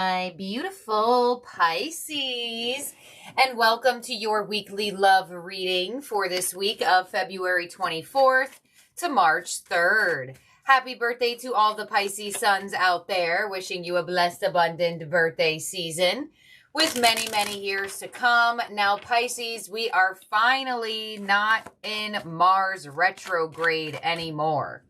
My beautiful Pisces, and welcome to your weekly love reading for this week of February 24th to March 3rd. Happy birthday to all the Pisces suns out there. Wishing you a blessed, abundant birthday season with many, many years to come. Now, Pisces, we are finally not in Mars retrograde anymore.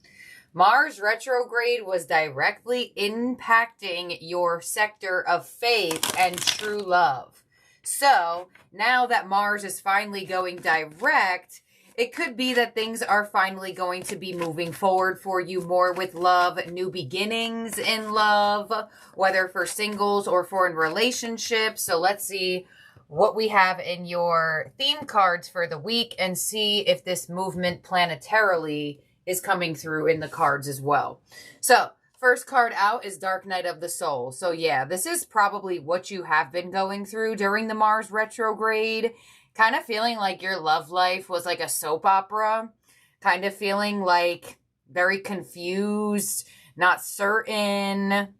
Mars retrograde was directly impacting your sector of faith and true love. So now that Mars is finally going direct, it could be that things are finally going to be moving forward for you more with love, new beginnings in love, whether for singles or for in relationships. So let's see what we have in your theme cards for the week and see if this movement planetarily is coming through in the cards as well. So first card out is Dark Night of the Soul. So yeah, this is probably what you have been going through during the Mars retrograde. Kind of feeling like your love life was like a soap opera. Kind of feeling like very confused, not certain.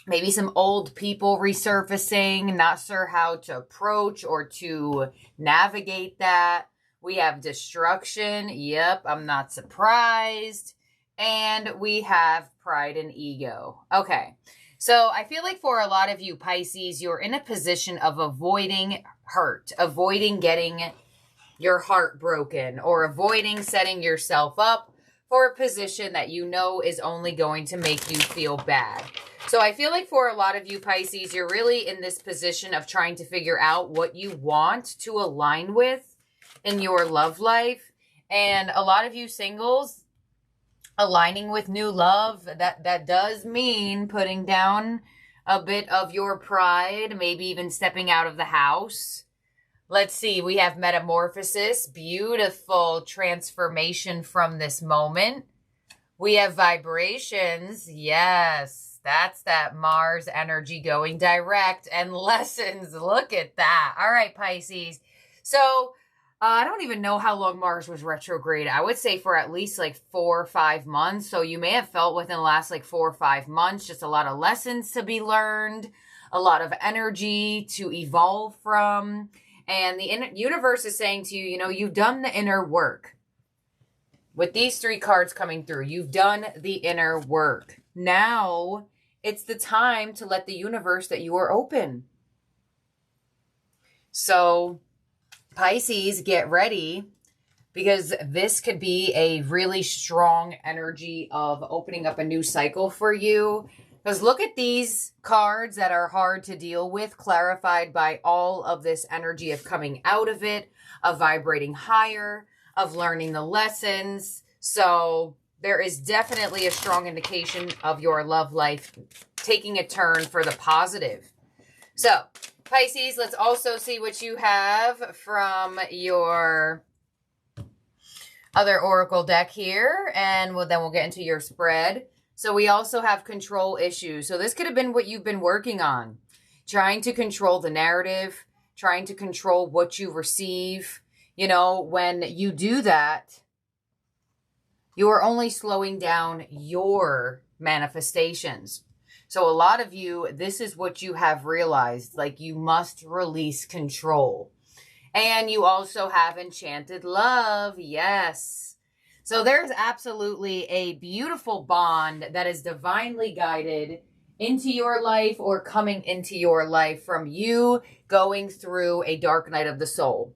Maybe some old people resurfacing, not sure how to approach or to navigate that. We have destruction. Yep, I'm not surprised. And we have pride and ego. Okay, so I feel like for a lot of you Pisces, you're in a position of avoiding hurt, avoiding getting your heart broken, or avoiding setting yourself up for a position that you know is only going to make you feel bad. So I feel like for a lot of you Pisces, you're really in this position of trying to figure out what you want to align with in your love life. And a lot of you singles aligning with new love, that does mean putting down a bit of your pride, maybe even stepping out of the house. Let's see, we have metamorphosis, beautiful transformation from this moment. We have vibrations, yes, that's that Mars energy going direct, and lessons, look at that. All right, Pisces. So I don't even know how long Mars was retrograde. I would say for at least like 4 or 5 months. So you may have felt within the last like 4 or 5 months, just a lot of lessons to be learned, a lot of energy to evolve from. And the universe is saying to you, you know, you've done the inner work. With these 3 cards coming through, you've done the inner work. Now it's the time to let the universe that you are open. So Pisces, get ready, because this could be a really strong energy of opening up a new cycle for you. Because look at these cards that are hard to deal with, clarified by all of this energy of coming out of it, of vibrating higher, of learning the lessons. So there is definitely a strong indication of your love life taking a turn for the positive. So Pisces, let's also see what you have from your other oracle deck here, and then we'll get into your spread. So we also have control issues. So this could have been what you've been working on, trying to control the narrative, trying to control what you receive. You know, when you do that, you are only slowing down your manifestations. So a lot of you, this is what you have realized, like you must release control. And you also have enchanted love, yes. So there's absolutely a beautiful bond that is divinely guided into your life or coming into your life from you going through a dark night of the soul.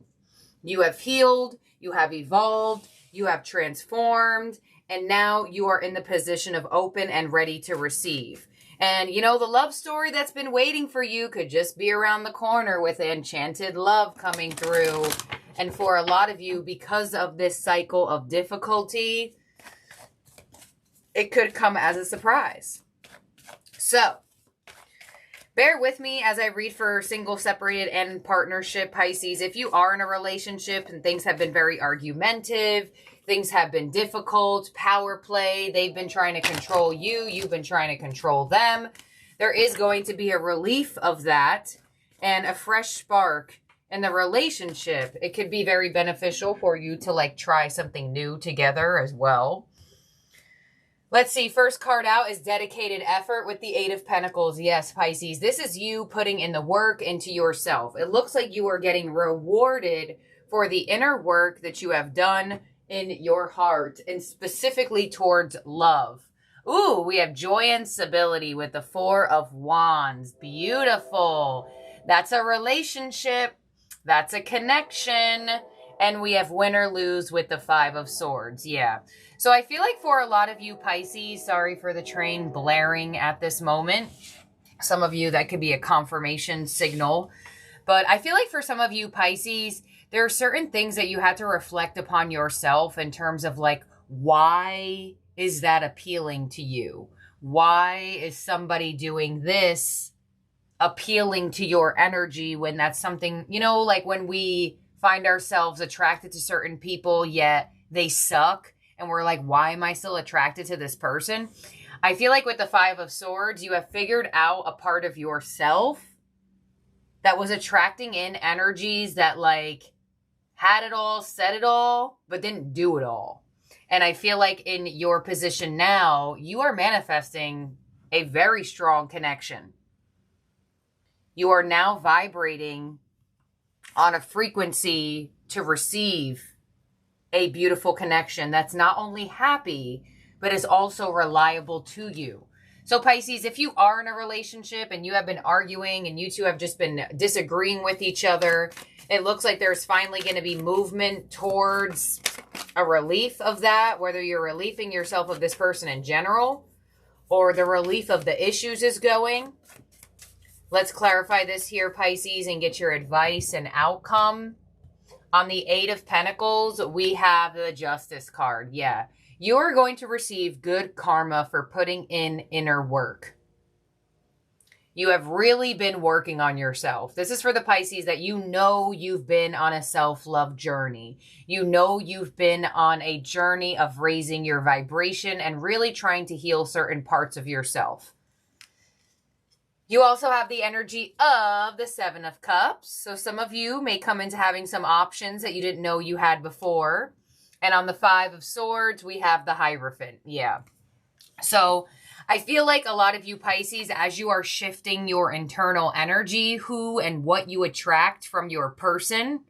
You have healed, you have evolved, you have transformed, and now you are in the position of open and ready to receive. And, you know, the love story that's been waiting for you could just be around the corner with enchanted love coming through. And for a lot of you, because of this cycle of difficulty, it could come as a surprise. So, bear with me as I read for single, separated, and partnership Pisces. If you are in a relationship and things have been very argumentative, things have been difficult, power play, they've been trying to control you, you've been trying to control them, there is going to be a relief of that and a fresh spark in the relationship. It could be very beneficial for you to like try something new together as well. Let's see. First card out is dedicated effort with the 8 of Pentacles. Yes, Pisces. This is you putting in the work into yourself. It looks like you are getting rewarded for the inner work that you have done in your heart and specifically towards love. Ooh, we have joy and stability with the 4 of Wands. Beautiful. That's a relationship. That's a connection. And we have win or lose with the 5 of Swords. Yeah. So I feel like for a lot of you Pisces, sorry for the train blaring at this moment. Some of you, that could be a confirmation signal. But I feel like for some of you Pisces, there are certain things that you had to reflect upon yourself in terms of like, why is that appealing to you? Why is somebody doing this appealing to your energy when that's something, you know, like when we find ourselves attracted to certain people, yet they suck. And we're like, why am I still attracted to this person? I feel like with the 5 of Swords, you have figured out a part of yourself that was attracting in energies that like had it all, said it all, but didn't do it all. And I feel like in your position now, you are manifesting a very strong connection. You are now vibrating on a frequency to receive a beautiful connection that's not only happy, but is also reliable to you. So Pisces, if you are in a relationship and you have been arguing and you two have just been disagreeing with each other, it looks like there's finally going to be movement towards a relief of that, whether you're relieving yourself of this person in general or the relief of the issues is going. Let's clarify this here, Pisces, and get your advice and outcome. On the 8 of Pentacles, we have the Justice card. Yeah. You are going to receive good karma for putting in inner work. You have really been working on yourself. This is for the Pisces that you know you've been on a self-love journey. You know you've been on a journey of raising your vibration and really trying to heal certain parts of yourself. You also have the energy of the 7 of Cups. So some of you may come into having some options that you didn't know you had before. And on the 5 of Swords, we have the Hierophant. Yeah. So I feel like a lot of you Pisces, as you are shifting your internal energy, who and what you attract from your person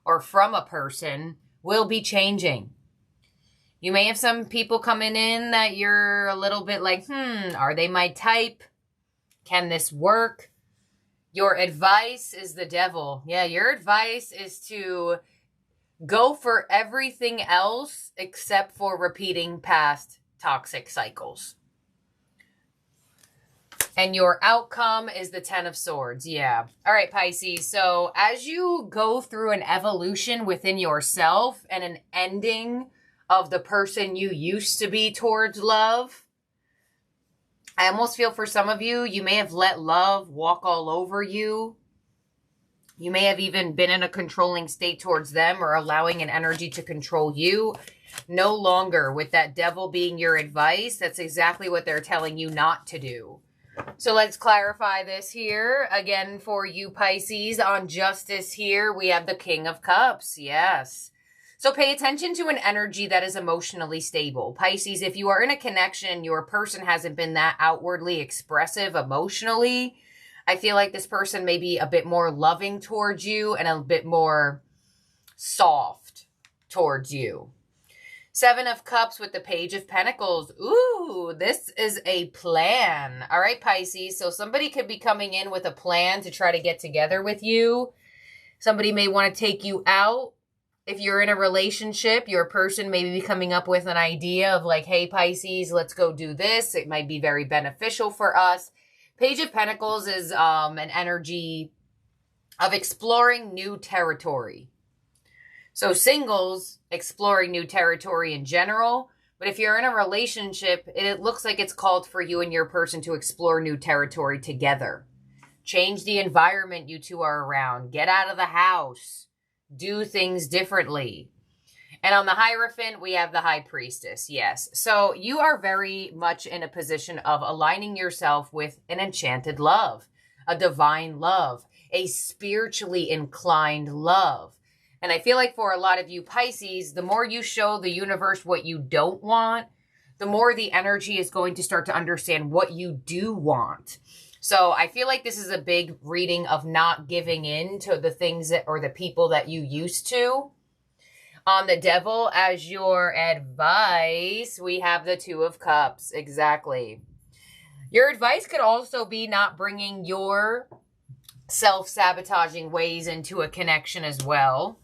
or from a person will be changing. You may have some people coming in that you're a little bit like, are they my type? Can this work? Your advice is the devil. Yeah, your advice is to go for everything else except for repeating past toxic cycles. And your outcome is the 10 of Swords. Yeah. All right, Pisces. So as you go through an evolution within yourself and an ending of the person you used to be towards love, I almost feel for some of you, you may have let love walk all over you. You may have even been in a controlling state towards them or allowing an energy to control you. No longer with that devil being your advice. That's exactly what they're telling you not to do. So let's clarify this here. Again, for you Pisces, on Justice here, we have the King of Cups. Yes. So pay attention to an energy that is emotionally stable. Pisces, if you are in a connection, your person hasn't been that outwardly expressive emotionally, I feel like this person may be a bit more loving towards you and a bit more soft towards you. 7 of Cups with the Page of Pentacles. Ooh, this is a plan. All right, Pisces. So somebody could be coming in with a plan to try to get together with you. Somebody may want to take you out. If you're in a relationship, your person may be coming up with an idea of like, hey, Pisces, let's go do this. It might be very beneficial for us. Page of Pentacles is an energy of exploring new territory. So singles, exploring new territory in general. But if you're in a relationship, it looks like it's called for you and your person to explore new territory together. Change the environment you two are around. Get out of the house. Do things differently. And on the Hierophant, we have the High Priestess. Yes. So you are very much in a position of aligning yourself with an enchanted love, a divine love, a spiritually inclined love. And I feel like for a lot of you Pisces, the more you show the universe what you don't want, the more the energy is going to start to understand what you do want. So I feel like this is a big reading of not giving in to the things that, or the people that you used to. On the devil as your advice, we have the Two of Cups. Exactly. Your advice could also be not bringing your self-sabotaging ways into a connection as well.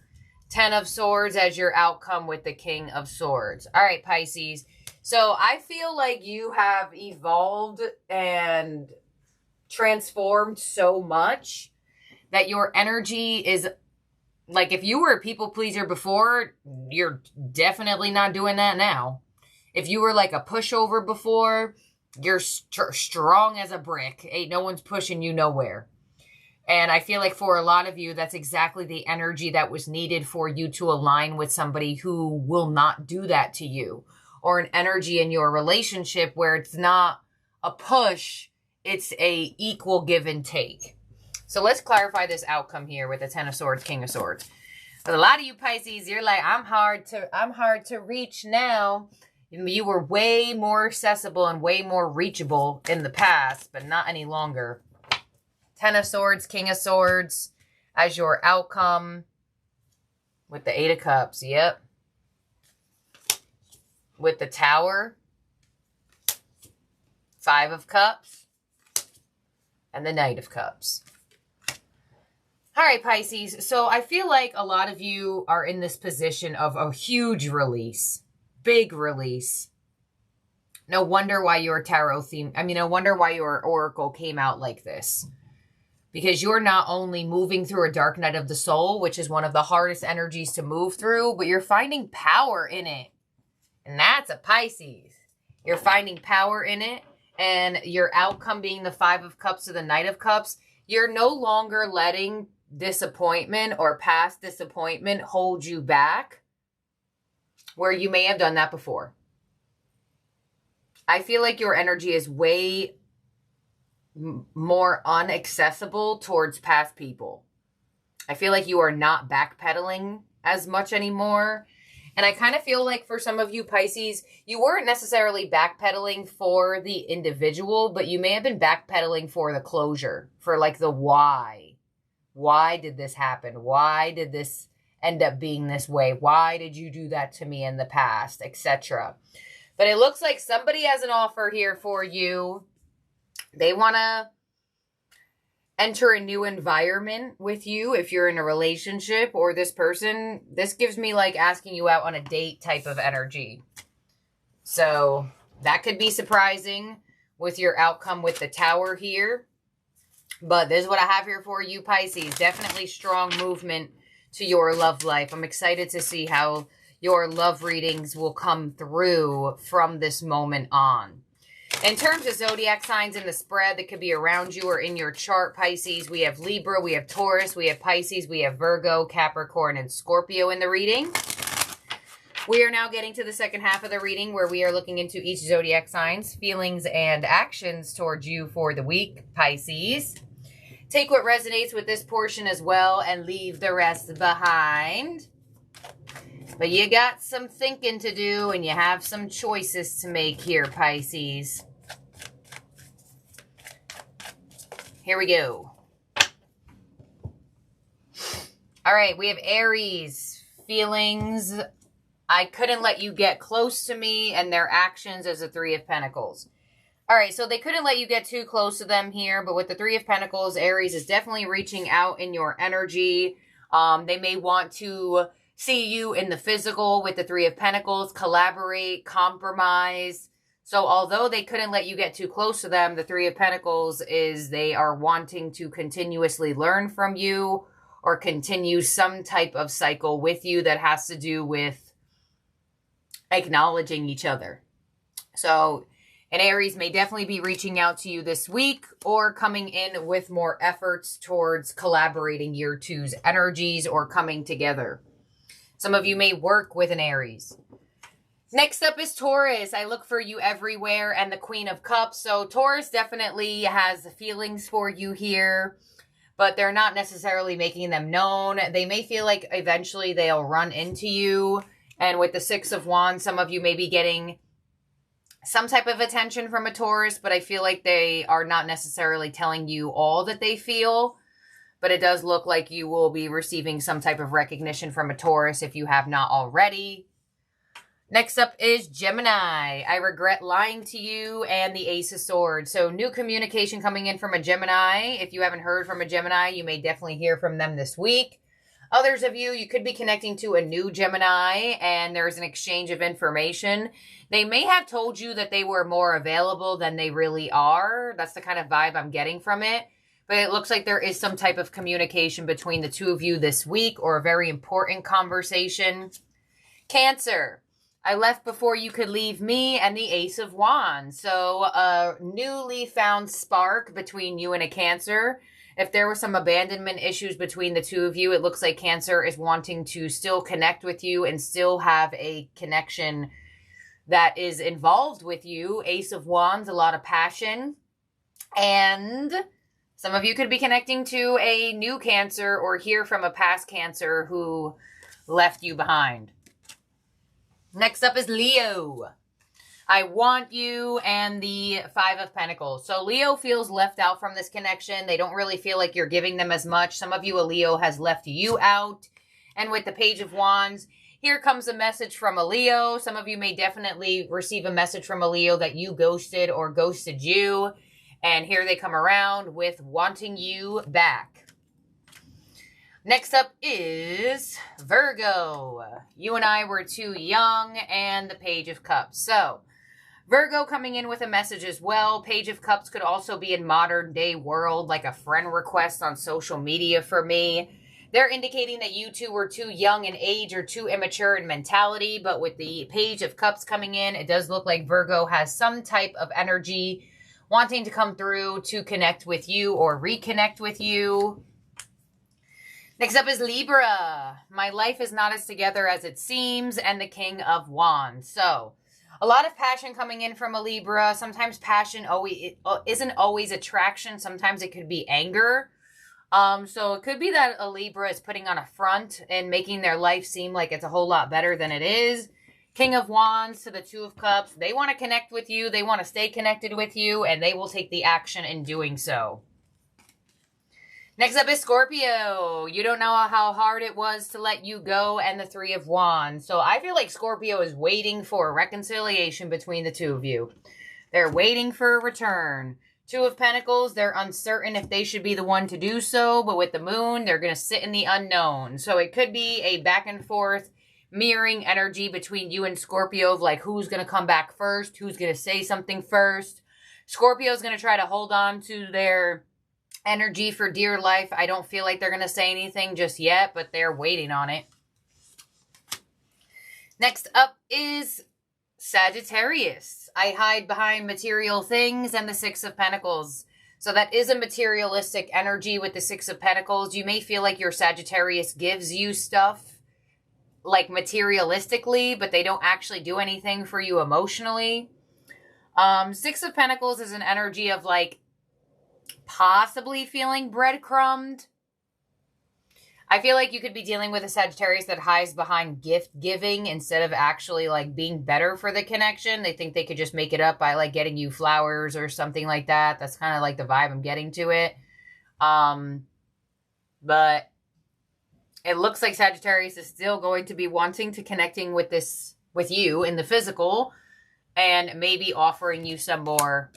Ten of Swords as your outcome with the King of Swords. All right, Pisces. So I feel like you have evolved and transformed so much that your energy is like, if you were a people pleaser before, you're definitely not doing that now. If you were like a pushover before, you're strong as a brick. Ain't no one's pushing you nowhere. And I feel like for a lot of you, that's exactly the energy that was needed for you to align with somebody who will not do that to you. Or an energy in your relationship where it's not a push, it's a equal give and take. So let's clarify this outcome here with the Ten of Swords, King of Swords. But a lot of you Pisces, you're like, I'm hard to reach now. You were way more accessible and way more reachable in the past, but not any longer. Ten of Swords, King of Swords as your outcome with the Eight of Cups. Yep. With the Tower, Five of Cups, and the Knight of Cups. All right, Pisces. So I feel like a lot of you are in this position of a huge release, big release. No wonder why your tarot theme, no wonder why your oracle came out like this. Because you're not only moving through a dark night of the soul, which is one of the hardest energies to move through, but you're finding power in it. And that's a Pisces. You're finding power in it. And your outcome being the Five of Cups to the Knight of Cups, you're no longer letting disappointment or past disappointment hold you back where you may have done that before. I feel like your energy is way more unaccessible towards past people. I feel like you are not backpedaling as much anymore. And I kind of feel like for some of you Pisces, you weren't necessarily backpedaling for the individual, but you may have been backpedaling for the closure, for like the why. Why did this happen? Why did this end up being this way? Why did you do that to me in the past, etc.? But it looks like somebody has an offer here for you. They want to enter a new environment with you if you're in a relationship, or this person, this gives me like asking you out on a date type of energy. So that could be surprising with your outcome with the Tower here. But this is what I have here for you, Pisces. Definitely strong movement to your love life. I'm excited to see how your love readings will come through from this moment on. In terms of zodiac signs in the spread that could be around you or in your chart, Pisces, we have Libra, we have Taurus, we have Pisces, we have Virgo, Capricorn, and Scorpio in the reading. We are now getting to the second half of the reading where we are looking into each zodiac sign's feelings and actions towards you for the week, Pisces. Take what resonates with this portion as well and leave the rest behind. But you got some thinking to do and you have some choices to make here, Pisces. Here we go. All right, we have Aries. Feelings. I couldn't let you get close to me, and their actions as a Three of Pentacles. All right, so they couldn't let you get too close to them here, but with the Three of Pentacles, Aries is definitely reaching out in your energy. They may want to see you in the physical with the Three of Pentacles, collaborate, compromise. So although they couldn't let you get too close to them, the Three of Pentacles is they are wanting to continuously learn from you or continue some type of cycle with you that has to do with acknowledging each other. So an Aries may definitely be reaching out to you this week or coming in with more efforts towards collaborating year two's energies or coming together. Some of you may work with an Aries. Next up is Taurus. I look for you everywhere and the Queen of Cups. So Taurus definitely has feelings for you here, but they're not necessarily making them known. They may feel like eventually they'll run into you. And with the Six of Wands, some of you may be getting some type of attention from a Taurus, but I feel like they are not necessarily telling you all that they feel. But it does look like you will be receiving some type of recognition from a Taurus if you have not already. Next up is Gemini. I regret lying to you, and the Ace of Swords. So new communication coming in from a Gemini. If you haven't heard from a Gemini, you may definitely hear from them this week. Others of you, you could be connecting to a new Gemini, and there's an exchange of information. They may have told you that they were more available than they really are. That's the kind of vibe I'm getting from it. But it looks like there is some type of communication between the two of you this week, or a very important conversation. Cancer. I left before you could leave me, and the Ace of Wands. So a newly found spark between you and a Cancer. If there were some abandonment issues between the two of you, it looks like Cancer is wanting to still connect with you and still have a connection that is involved with you. Ace of Wands, a lot of passion. And some of you could be connecting to a new Cancer or hear from a past Cancer who left you behind. Next up is Leo. I want you, and the Five of Pentacles. So Leo feels left out from this connection. They don't really feel like you're giving them as much. Some of you, a Leo, has left you out. And with the Page of Wands, here comes a message from a Leo. Some of you may definitely receive a message from a Leo that you ghosted or ghosted you. And here they come around with wanting you back. Next up is Virgo. You and I were too young, and the Page of Cups. So Virgo coming in with a message as well. Page of Cups could also be in modern day world, like a friend request on social media for me. They're indicating that you two were too young in age or too immature in mentality. But with the Page of Cups coming in, it does look like Virgo has some type of energy wanting to come through to connect with you or reconnect with you. Next up is Libra. My life is not as together as it seems, and the King of Wands. So a lot of passion coming in from a Libra. Sometimes passion isn't always attraction. Sometimes it could be anger. So it could be that a Libra is putting on a front and making their life seem like it's a whole lot better than it is. King of Wands to the Two of Cups. They want to connect with you. They want to stay connected with you, and they will take the action in doing so. Next up is Scorpio. You don't know how hard it was to let you go, and the Three of Wands. So I feel like Scorpio is waiting for a reconciliation between the two of you. They're waiting for a return. Two of Pentacles, they're uncertain if they should be the one to do so, but with the Moon, they're going to sit in the unknown. So it could be a back and forth mirroring energy between you and Scorpio of like who's going to come back first, who's going to say something first. Scorpio's going to try to hold on to their energy for dear life. I don't feel like they're going to say anything just yet, but they're waiting on it. Next up is Sagittarius. I hide behind material things, and the Six of Pentacles. So that is a materialistic energy with the Six of Pentacles. You may feel like your Sagittarius gives you stuff like materialistically, but they don't actually do anything for you emotionally. Six of Pentacles is an energy of like possibly feeling breadcrumbed. I feel like you could be dealing with a Sagittarius that hides behind gift giving instead of actually like being better for the connection. They think they could just make it up by like getting you flowers or something like that. That's kind of like the vibe I'm getting to it. But it looks like Sagittarius is still going to be wanting to connecting with you in the physical, and maybe offering you some more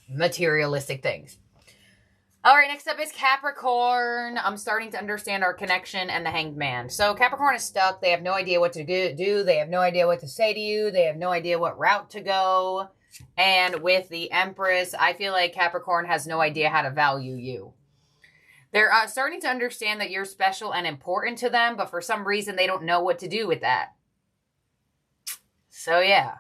materialistic things. All right, next up is Capricorn. I'm starting to understand our connection and the Hanged Man. So Capricorn is stuck. They have no idea what to do. They have no idea what to say to you. They have no idea what route to go. And with the Empress, I feel like Capricorn has no idea how to value you. They're starting to understand that you're special and important to them, but for some reason, they don't know what to do with that. So, yeah.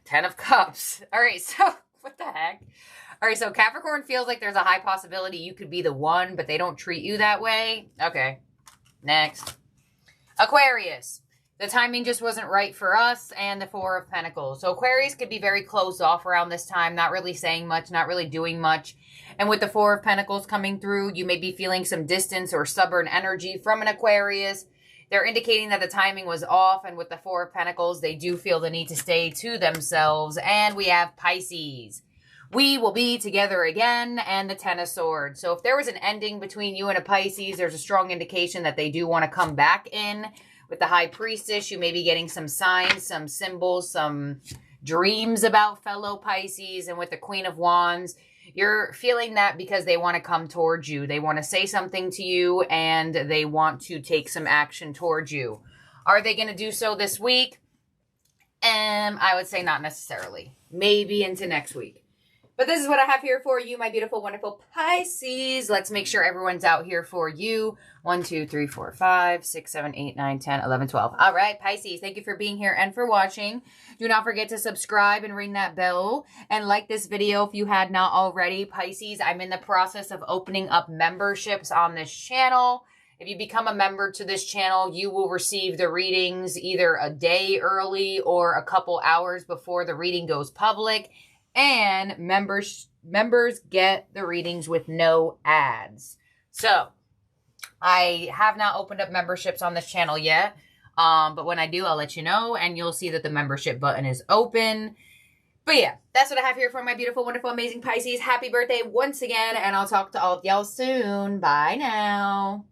10 of Cups. All right, so what the heck? All right, so Capricorn feels like there's a high possibility you could be the one, but they don't treat you that way. Okay, next. Aquarius. The timing just wasn't right for us, and the Four of Pentacles. So Aquarius could be very closed off around this time, not really saying much, not really doing much. And with the Four of Pentacles coming through, you may be feeling some distance or stubborn energy from an Aquarius. They're indicating that the timing was off, and with the Four of Pentacles, they do feel the need to stay to themselves. And we have Pisces. We will be together again, and the Ten of Swords. So if there was an ending between you and a Pisces, there's a strong indication that they do want to come back in. With the High Priestess, you may be getting some signs, some symbols, some dreams about fellow Pisces. And with the Queen of Wands, you're feeling that because they want to come towards you. They want to say something to you, and they want to take some action towards you. Are they going to do so this week? I would say not necessarily. Maybe into next week. But this is what I have here for you, my beautiful, wonderful Pisces. Let's make sure everyone's out here for you. 1, 2, 3, 4, 5, 6, 7, 8, 9, 10, 11, 12. All right, Pisces, thank you for being here and for watching. Do not forget to subscribe and ring that bell. And like this video if you had not already. Pisces, I'm in the process of opening up memberships on this channel. If you become a member to this channel, you will receive the readings either a day early or a couple hours before the reading goes public. And members get the readings with no ads. So, I have not opened up memberships on this channel yet. But when I do, I'll let you know. And you'll see that the membership button is open. But yeah, that's what I have here for my beautiful, wonderful, amazing Pisces. Happy birthday once again. And I'll talk to all of y'all soon. Bye now.